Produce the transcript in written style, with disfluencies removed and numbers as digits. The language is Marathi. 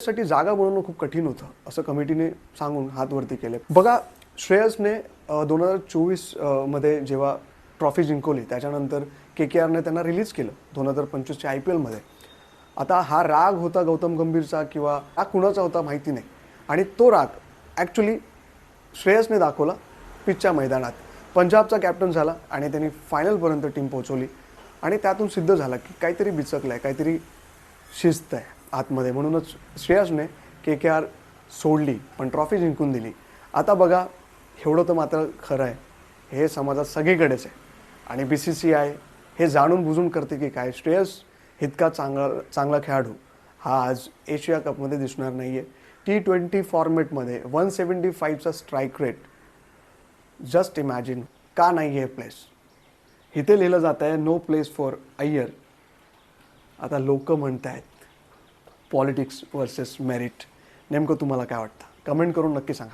साठी जागा बनवणं खूप कठीण होतं असं कमिटीने सांगून हात वरती केले. बघा, श्रेयसने 2024 मध्ये जेव्हा ट्रॉफी जिंकवली त्याच्यानंतर KKRने त्यांना रिलीज केलं 2025च्या IPL मध्ये. आता हा राग होता गौतम गंभीरचा किंवा हा कुणाचा होता माहिती नाही, आणि तो राग ॲक्च्युली श्रेयसने दाखवला पिचच्या मैदानात. पंजाबचा कॅप्टन झाला आणि त्यांनी फायनलपर्यंत टीम पोहोचवली आणि त्यातून सिद्ध झालं की काहीतरी बिचकलं आहे, काहीतरी शिस्त आहे आतमध्ये. म्हणूनच श्रेयसने KKR सोडली पण ट्रॉफी जिंकून दिली. आता बघा, एवढं तर मात्र खरं आहे, हे समाजात सगळीकडेच आहे आणि BCCI हे जाणून बुजून करते की काय श्रेयस इतका चांगला खेळाडू हा आज एशिया कपमध्ये दिसणार नाही आहे. T20 फॉर्मॅटमध्ये 175चा स्ट्राईक रेट, जस्ट इमॅजिन. का नाही आहे प्लेस? इथे लिहिलं जात आहे नो प्लेस फॉर अय्यर. आता लोक म्हणत आहेत पॉलिटिक्स वर्सेस मेरिट. नेमकं तुम्हाला काय वाटतं? कमेंट करून नक्की सांगा.